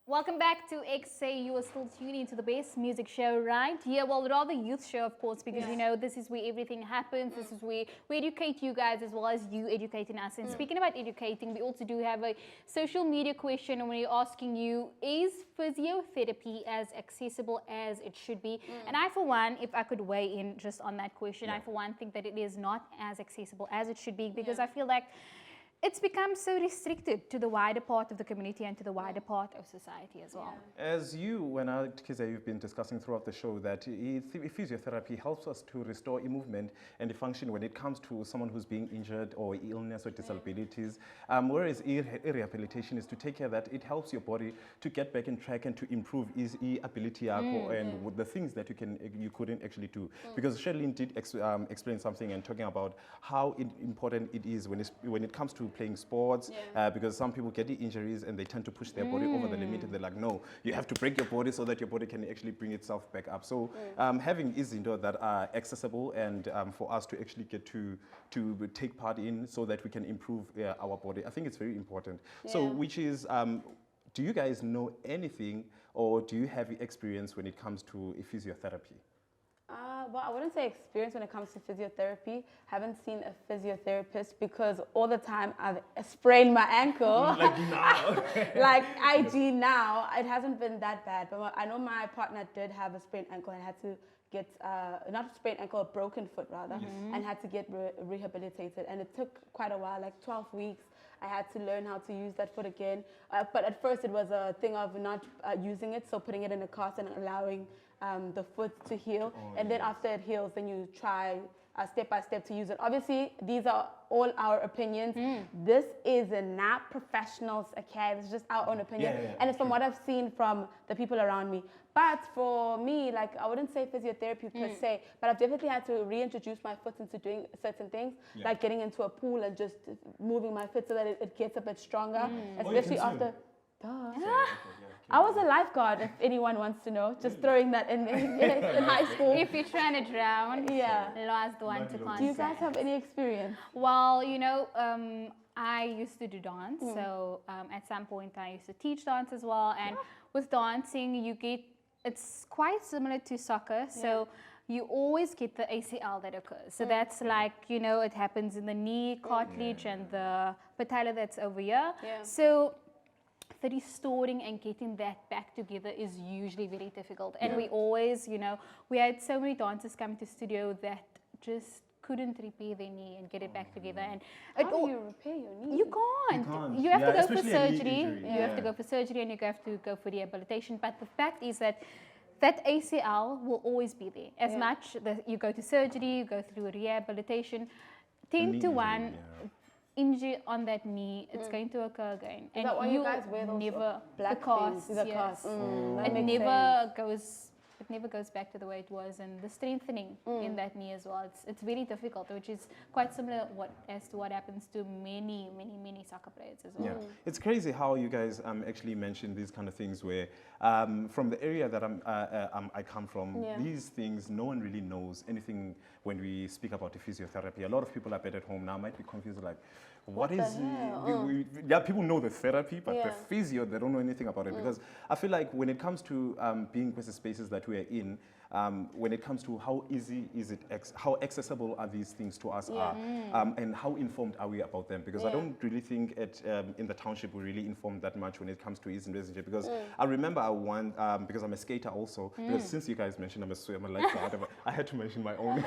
Welcome back to EKSE. You are still tuning into the best music show right here. Well, rather youth show, of course, because you know this is where everything happens. This is where we educate you guys as well as you educating us. And speaking about educating, we also do have a social media question, and we're asking you: is physiotherapy as accessible as it should be? And I, for one, if I could weigh in just on that question, I for one think that it is not as accessible as it should be, because I feel like it's become so restricted to the wider part of the community and to the wider part of society as well. As you've been discussing throughout the show that physiotherapy helps us to restore movement and the function when it comes to someone who's being injured or illness or disabilities, whereas rehabilitation is to take care that it helps your body to get back in track and to improve ability and with the things that you couldn't actually do. Because Sherlyn did explain something and talking about how important it is when it comes to playing sports, because some people get the injuries and they tend to push their body over the limit, and they're like, no, you have to break your body so that your body can actually bring itself back up. So having izinto that are accessible and for us to actually get to take part in so that we can improve our body, I think it's very important. So which is, do you guys know anything or do you have experience when it comes to physiotherapy? Well, I wouldn't say experience when it comes to physiotherapy. Haven't seen a physiotherapist because all the time I've sprained my ankle. Like now. Like IG now. It hasn't been that bad. But I know my partner did have a sprained ankle and had to get, not a sprained ankle, a broken foot rather, and had to get rehabilitated. And it took quite a while, like 12 weeks. I had to learn how to use that foot again. But at first it was a thing of not using it, so putting it in a cast and allowing the foot to heal, and then after it heals, then you try step by step to use it. Obviously, these are all our opinions. This is not professionals, okay? It's just our own opinion, and it's from what I've seen from the people around me. But for me, like, I wouldn't say physiotherapy per se, but I've definitely had to reintroduce my foot into doing certain things, like getting into a pool and just moving my foot so that it gets a bit stronger, especially after. I was a lifeguard, if anyone wants to know. Just throwing that in high school. If you're trying to drown, La's the one to contact. Do you guys have any experience? Well, you know, I used to do dance, so at some point I used to teach dance as well. And with dancing, it's quite similar to soccer. So you always get the ACL that occurs. So that's like, you know, it happens in the knee cartilage and the patella that's over here. So the restoring and getting that back together is usually very difficult. And we always, you know, we had so many dancers come to studio that just couldn't repair their knee and get it back together. And how do you repair your knee? You can't. You have to go for surgery. You have to go for surgery and you have to go for rehabilitation. But the fact is that ACL will always be there. As much that you go to surgery, you go through rehabilitation, 10 to 1. Injury on that knee, it's going to occur again. Is that why you guys wear those black things? It never goes back to the way it was, and the strengthening in that knee as well. It's very difficult, which is quite similar as to what happens to many soccer players as well. It's crazy how you guys actually mention these kind of things where from the area that I come from, these things, no one really knows anything when we speak about the physiotherapy. A lot of people are at home now might be confused, like, what is people know the therapy, but the physio, they don't know anything about it. Because I feel like when it comes to being with the spaces that we are in, when it comes to how easy is it, how accessible are these things to us and how informed are we about them? Because I don't really think in the township we're really informed that much when it comes to ease and residence. Because I remember because I'm a skater also, because since you guys mentioned I'm a swimmer, lifeguard, I had to mention my own.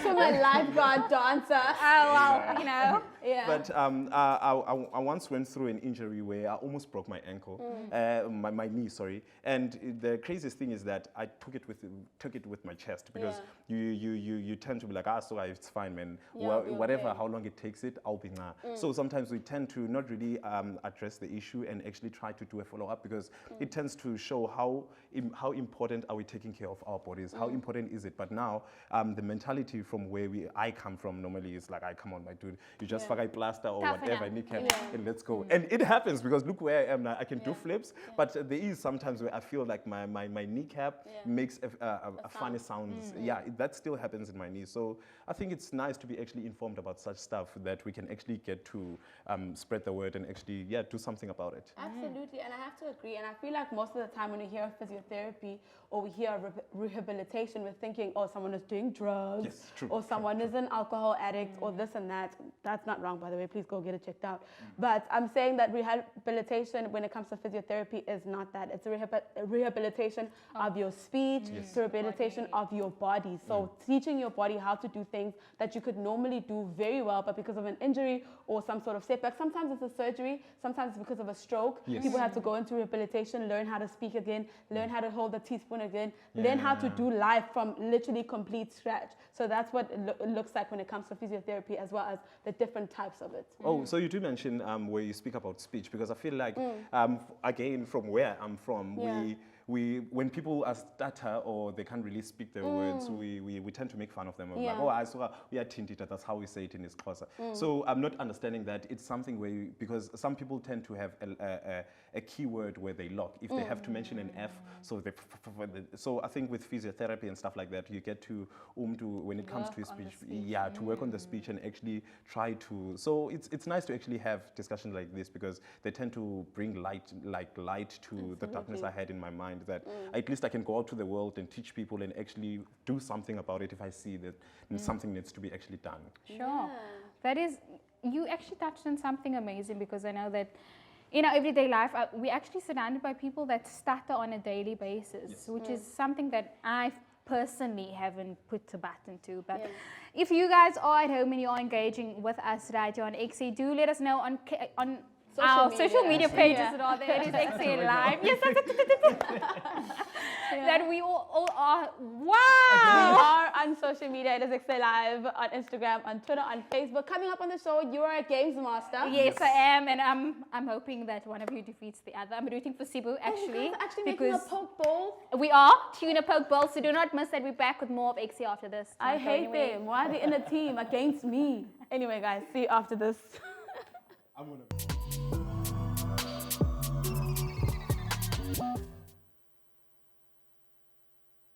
Swimmer, lifeguard, dancer. Oh, well, you know. But I once went through an injury where I almost broke my ankle, my knee, sorry. And the craziest thing is that I took it with my chest, because you tend to be like, so it's fine, man. Whatever, how long it takes I'll be nah. So sometimes we tend to not really address the issue and actually try to do a follow-up, because it tends to show how important are we taking care of our bodies, how important is it. But now the mentality from where I come from normally is like, come on, my dude, you just fuck a plaster or whatever, kneecap, and let's go. And it happens, because look where I am now. I can do flips, but there is sometimes where I feel like my kneecap makes funny sounds. Yeah, that still happens in my knee. So I think it's nice to be actually informed about such stuff that we can actually get to spread the word and actually, do something about it. Absolutely, and I have to agree. And I feel like most of the time when we hear of physiotherapy or we hear of rehabilitation, we're thinking, oh, someone is doing drugs, Yes, true, or someone is an alcohol addict, or this and that. That's not wrong, by the way. Please go get it checked out. But I'm saying that rehabilitation, when it comes to physiotherapy, is not that. It's a rehabilitation of your speech, rehabilitation of your body. So teaching your body how to do things that you could normally do very well, but because of an injury or some sort of setback, sometimes it's a surgery, sometimes it's because of a stroke. Yes. People have to go into rehabilitation, learn how to speak again, learn how to hold a teaspoon again, learn how to do life from literally complete scratch. So that's what it looks like when it comes to physiotherapy, as well as the different types of it. Oh, so you do mention where you speak about speech, because I feel like, again, from where I'm from, we when people are stutter or they can't really speak their words, we tend to make fun of them. We're like, oh, I saw we are tintita. That's how we say it in Xhosa. So I'm not understanding that it's something where because some people tend to have a keyword where they lock if they have to mention an F. So I think with physiotherapy and stuff like that, you get to when it comes to speech, to work on the speech and actually try to. So it's nice to actually have discussions like this, because they tend to bring light to the darkness I had in my mind, that at least I can go out to the world and teach people and actually do something about it if I see that something needs to be actually done. Sure. That is, you actually touched on something amazing, because I know that in our everyday life, we're actually surrounded by people that stutter on a daily basis, which is something that I personally haven't put a button to. But if you guys are at home and you are engaging with us right here on EKSE, do let us know on our social media pages rather. It is EKSE Live. Yes, that we all are. Wow! We are on social media. It is EKSE Live on Instagram, on Twitter, on Facebook. Coming up on the show, you are a games master. Yes, I am, and I'm hoping that one of you defeats the other. I'm rooting for Cebu, actually. You guys are actually making a poke bowl. We are tuna poke bowl, so do not miss that. We're back with more of EKSE after this. I hate them. Why are they in a team against me? Anyway, guys, see you after this. I'm gonna